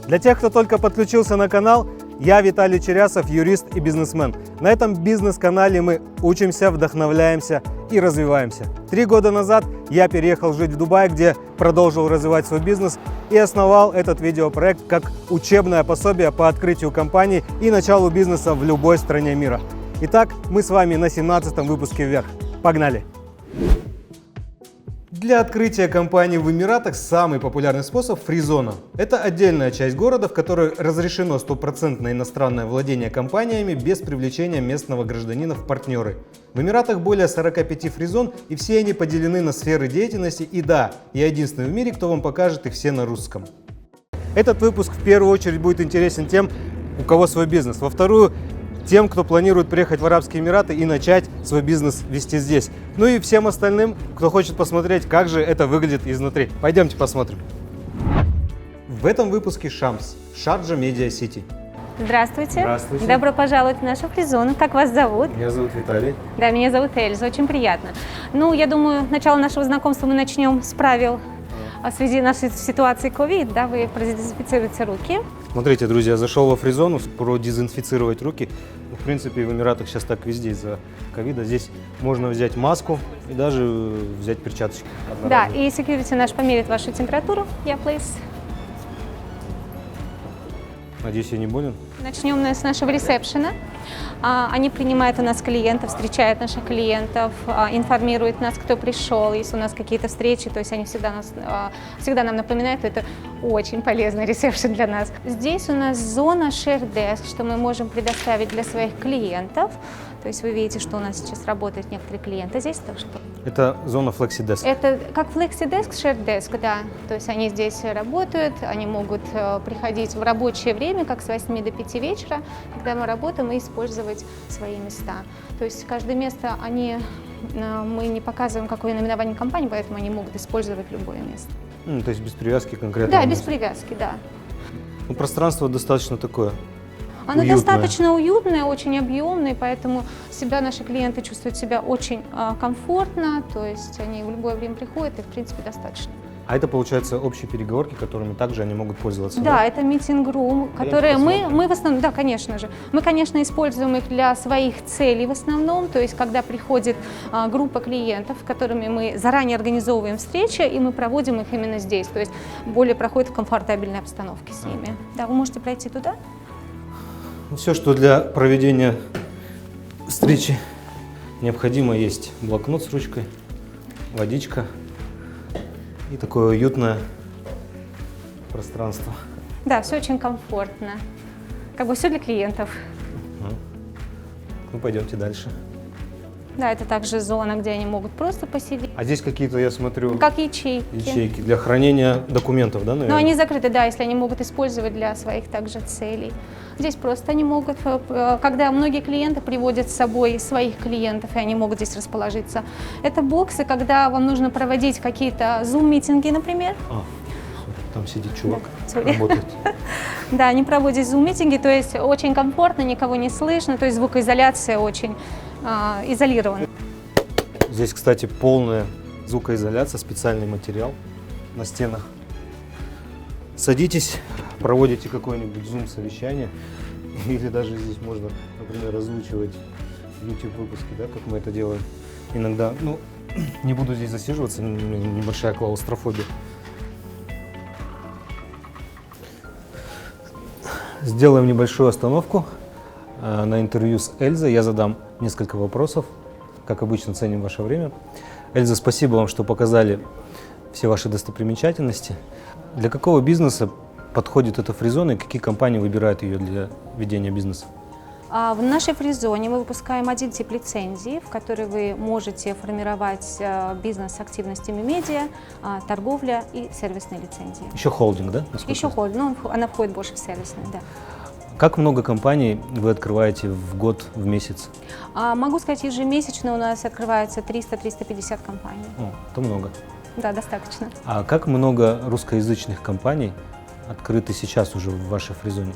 Для тех, кто только подключился на канал, я Виталий Черясов, юрист и бизнесмен. На этом бизнес-канале мы учимся, вдохновляемся и развиваемся. 3 года назад я переехал жить в Дубай, где продолжил развивать свой бизнес и основал этот видеопроект как учебное пособие по открытию компаний и началу бизнеса в любой стране мира. Итак, мы с вами на 17-м выпуске «Вверх». Погнали! Для открытия компании в Эмиратах самый популярный способ – фри-зона. Это отдельная часть города, в которой разрешено стопроцентное иностранное владение компаниями без привлечения местного гражданина в партнеры. В Эмиратах более 45 фри-зон, и все они поделены на сферы деятельности. И да, я единственный в мире, кто вам покажет их все на русском. Этот выпуск в первую очередь будет интересен тем, у кого свой бизнес. Во вторую – тем, кто планирует приехать в Арабские Эмираты и начать свой бизнес вести здесь. Ну и всем остальным, кто хочет посмотреть, как же это выглядит изнутри. Пойдемте посмотрим. В этом выпуске Шамс, Шарджа Медиа Сити. Здравствуйте. Здравствуйте. Добро пожаловать в нашу фри-зону. Как вас зовут? Меня зовут Виталий. Да, меня зовут Эльза. Очень приятно. Ну, я думаю, начало нашего знакомства мы начнем с правил в связи нашей ситуации COVID. Да, вы продезинфицируете руки. Смотрите, друзья, зашел во фри-зону продезинфицировать руки. В принципе, в Эмиратах сейчас так везде из-за ковида. Здесь можно взять маску и даже взять перчаточки. Да, и security наш померит вашу температуру. Please. Надеюсь, я не болен. Начнем с нашего ресепшена. Они принимают у нас клиентов, встречают наших клиентов, информируют нас, кто пришел, если у нас какие-то встречи, то есть они всегда нам напоминают, это очень полезный ресепшн для нас. Здесь у нас зона Share Desk, что мы можем предоставить для своих клиентов. То есть вы видите, что у нас сейчас работают некоторые клиенты здесь. Так что Это зона FlexiDesk. это как FlexiDesk, Share Desk, да. То есть они здесь работают, они могут приходить в рабочее время, как с 8 до 5 вечера, когда мы работаем, и использовать свои места. То есть каждое место мы не показываем, какое наименование компании, поэтому они могут использовать любое место. То есть без привязки конкретно? Да, без привязки, да. Ну, пространство достаточно такое. Оно уютное. достаточно уютное, очень объемное, поэтому всегда наши клиенты чувствуют себя очень комфортно, то есть они в любое время приходят и, в принципе, достаточно. А это, получается, общие переговорки, которыми также они могут пользоваться? Да, это митинг-рум, которые мы в основном, да, конечно же, мы, конечно, используем их для своих целей в основном, то есть когда приходит группа клиентов, с которыми мы заранее организовываем встречи, и мы проводим их именно здесь, то есть более проходит в комфортабельной обстановке с ними. Да, вы можете пройти туда. Все, что для проведения встречи необходимо, есть блокнот с ручкой, водичка и такое уютное пространство. Да, все очень комфортно. Как бы все для клиентов. Ну, пойдемте дальше. Да, это также зона, где они могут просто посидеть. А здесь какие-то, я смотрю, Как ячейки. ячейки для хранения документов, да, наверное? Но они закрыты, да, если они могут использовать для своих также целей. Здесь просто они могут, когда многие клиенты приводят с собой своих клиентов, и они могут здесь расположиться. Это боксы, когда вам нужно проводить какие-то зум-митинги, например. Там сидит чувак, Да, работает. Да, они проводят зум-митинги, то есть очень комфортно, никого не слышно, то есть звукоизоляция очень изолирована. Здесь, кстати, полная звукоизоляция, специальный материал на стенах. Садитесь, проводите какое-нибудь зум-совещание, или даже здесь можно, например, озвучивать YouTube-выпуски, да, как мы это делаем иногда. Ну, не буду здесь засиживаться, у меня небольшая клаустрофобия. Сделаем небольшую остановку на интервью с Эльзой. Я задам несколько вопросов. Как обычно, ценим ваше время. Эльза, спасибо вам, что показали все ваши достопримечательности. Для какого бизнеса подходит эта фри-зона и какие компании выбирают ее для ведения бизнеса? В нашей фри-зоне мы выпускаем один тип лицензии, в которой вы можете формировать бизнес с активностями медиа, торговля и сервисные лицензии. Еще холдинг, да? Еще холдинг, но она входит больше в сервисные, да. Как много компаний вы открываете в год, в месяц? Могу сказать, ежемесячно у нас открывается 300-350 компаний. Это много. Да, достаточно. А как много русскоязычных компаний открыты сейчас уже в вашей фризоне?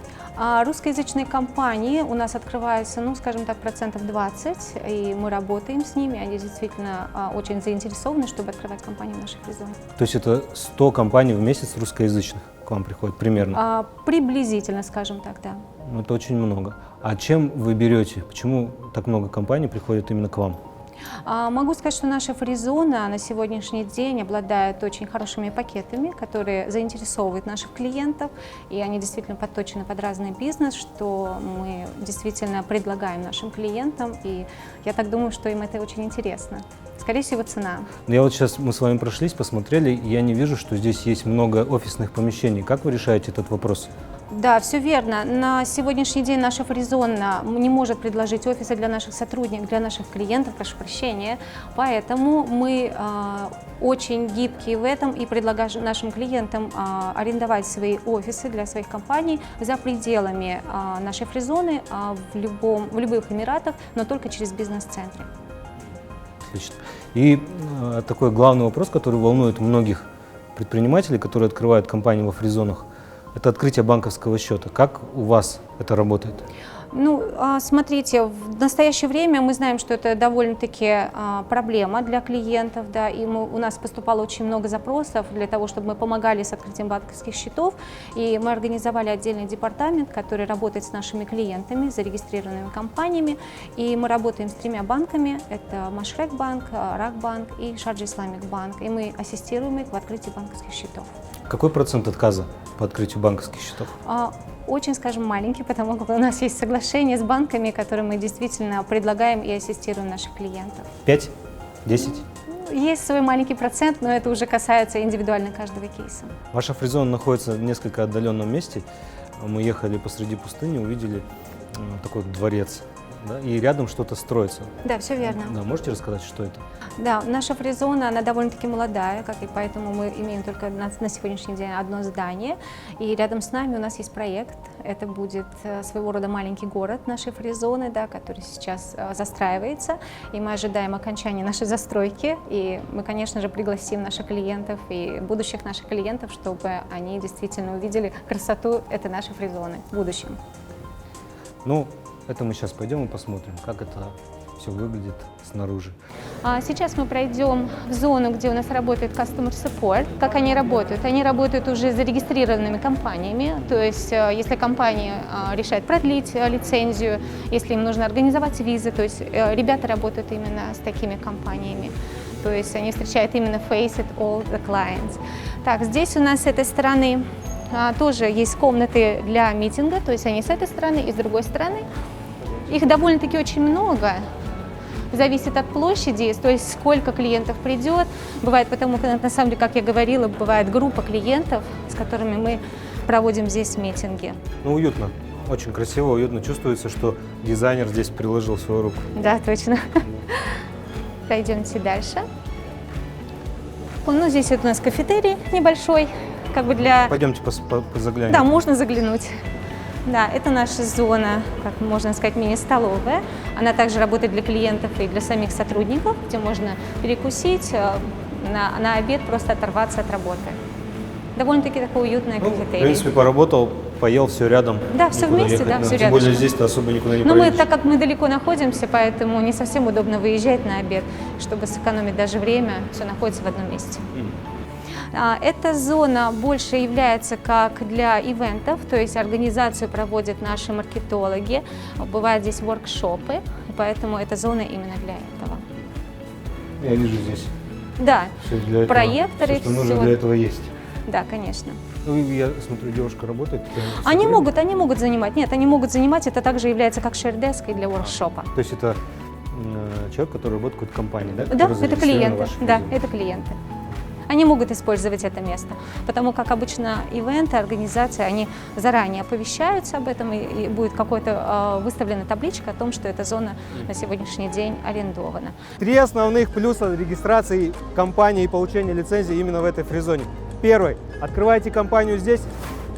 Русскоязычные компании у нас открываются, ну, скажем так, 20%, и мы работаем с ними. Они действительно очень заинтересованы, чтобы открывать компании в нашей фризоне. То есть это 100 компаний в месяц русскоязычных к вам приходят примерно? Приблизительно, скажем так, да. Ну, это очень много. А чем вы берете? Почему так много компаний приходят именно к вам? Могу сказать, что наша фризона на сегодняшний день обладает очень хорошими пакетами, которые заинтересовывают наших клиентов, и они действительно подточены под разный бизнес, что мы действительно предлагаем нашим клиентам, и я так думаю, что им это очень интересно. Скорее всего, цена. Я вот сейчас, мы с вами прошлись, посмотрели, и я не вижу, что здесь есть много офисных помещений. Как вы решаете этот вопрос? Да, все верно. На сегодняшний день наша фризона не может предложить офисы для наших сотрудников, для наших клиентов, прошу прощения. Поэтому мы очень гибкие в этом и предлагаем нашим клиентам арендовать свои офисы для своих компаний за пределами нашей фризоны в любых Эмиратах, но только через бизнес-центры. Отлично. И такой главный вопрос, который волнует многих предпринимателей, которые открывают компании во фризонах, это открытие банковского счета. Как у вас это работает? Ну, смотрите, в настоящее время мы знаем, что это довольно-таки проблема для клиентов, да, и у нас поступало очень много запросов для того, чтобы мы помогали с открытием банковских счетов, и мы организовали отдельный департамент, который работает с нашими клиентами, зарегистрированными компаниями, и мы работаем с 3 банками, это Машрек банк, Рак банк и Шарджа Исламик банк, и мы ассистируем их в открытии банковских счетов. Какой процент отказа по открытию банковских счетов? Очень, скажем, маленький, потому как у нас есть соглашение с банками, которые мы действительно предлагаем и ассистируем наших клиентов. 5? 10? Есть свой маленький процент, но это уже касается индивидуально каждого кейса. Ваша фризона находится в несколько отдаленном месте. Мы ехали посреди пустыни, увидели такой дворец, да, и рядом что-то строится. Да, все верно. Да, можете рассказать, что это? Да, наша фризона, она довольно-таки молодая, как и поэтому мы имеем только на сегодняшний день одно здание. И рядом с нами у нас есть проект. Это будет своего рода маленький город нашей фризоны, да, который сейчас застраивается. И мы ожидаем окончания нашей застройки. И мы, конечно же, пригласим наших клиентов и будущих наших клиентов, чтобы они действительно увидели красоту этой нашей фризоны в будущем. Ну, это мы сейчас пойдем и посмотрим, как это все выглядит снаружи. Сейчас мы пройдем в зону, где у нас работает Customer Support. Как они работают? Они работают уже с зарегистрированными компаниями, то есть если компания решает продлить лицензию, если им нужно организовать визы, то есть ребята работают именно с такими компаниями. То есть они встречают именно face it all the clients. Так, здесь у нас с этой стороны тоже есть комнаты для митинга, то есть они с этой стороны и с другой стороны. Их довольно-таки очень много. Зависит от площади, то есть сколько клиентов придет. Бывает, потому что, на самом деле, как я говорила, бывает группа клиентов, с которыми мы проводим здесь митинги. Ну, уютно, очень красиво, уютно. Чувствуется, что дизайнер здесь приложил свою руку. Да, точно. Пойдемте дальше. Ну, здесь вот у нас кафетерий небольшой, как бы для... Пойдемте заглянем. Да, можно заглянуть. Да, это наша зона, как можно сказать, мини-столовая. Она также работает для клиентов и для самих сотрудников, где можно перекусить, на обед просто оторваться от работы. Довольно-таки такое уютное кафетерий. В принципе, поработал, поел, все рядом. Да, все вместе, ехать, да, все рядом. Тем более здесь-то особо никуда не поедешь. Но мы, так как мы далеко находимся, поэтому не совсем удобно выезжать на обед, чтобы сэкономить даже время, все находится в одном месте. Эта зона больше является как для ивентов, то есть организацию проводят наши маркетологи, бывают здесь воркшопы, поэтому эта зона именно для этого. Я вижу здесь. Да, для проекторы. Все, что нужно для этого есть. Да, конечно. Ну, я смотрю, девушка работает. Они могут занимать. Нет, они могут занимать. Это также является как шер-деск и для воркшопа. То есть это человек, который работает в какой-то компании, да? Да, это клиенты. Да, это клиенты. Они могут использовать это место, потому как обычно ивенты, организации, они заранее оповещаются об этом, и будет какой-то выставлена табличка о том, что эта зона на сегодняшний день арендована. 3 основных плюса регистрации компании и получения лицензии именно в этой фризоне. Первый. Открывайте компанию здесь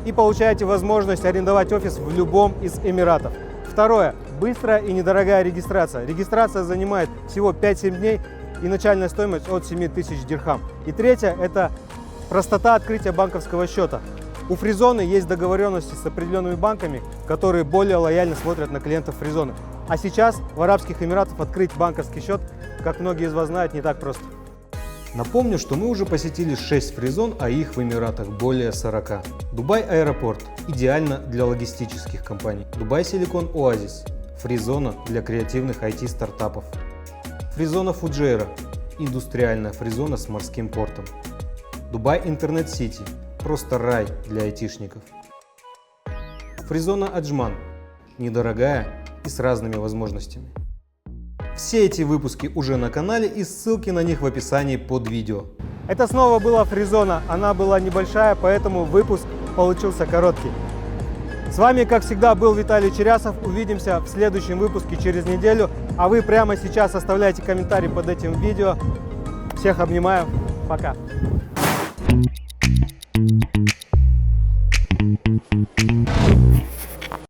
и получаете возможность арендовать офис в любом из Эмиратов. Второе. Быстрая и недорогая регистрация. Регистрация занимает всего 5-7 дней. И начальная стоимость от 7000 дирхам. И третье – это простота открытия банковского счета. У Фризоны есть договоренности с определенными банками, которые более лояльно смотрят на клиентов Фризоны. А сейчас в Арабских Эмиратах открыть банковский счет, как многие из вас знают, не так просто. Напомню, что мы уже посетили 6 Фризон, а их в Эмиратах более 40. Дубай Аэропорт – идеально для логистических компаний. Дубай Силикон Оазис – Фризона для креативных IT-стартапов. Фризона Фуджейра – индустриальная Фризона с морским портом. Дубай Интернет Сити – просто рай для айтишников. Фризона Аджман – недорогая и с разными возможностями. Все эти выпуски уже на канале и ссылки на них в описании под видео. Это снова была Фризона, она была небольшая, поэтому выпуск получился короткий. С вами, как всегда, был Виталий Черясов. Увидимся в следующем выпуске через неделю. А вы прямо сейчас оставляйте комментарий под этим видео. Всех обнимаю. Пока.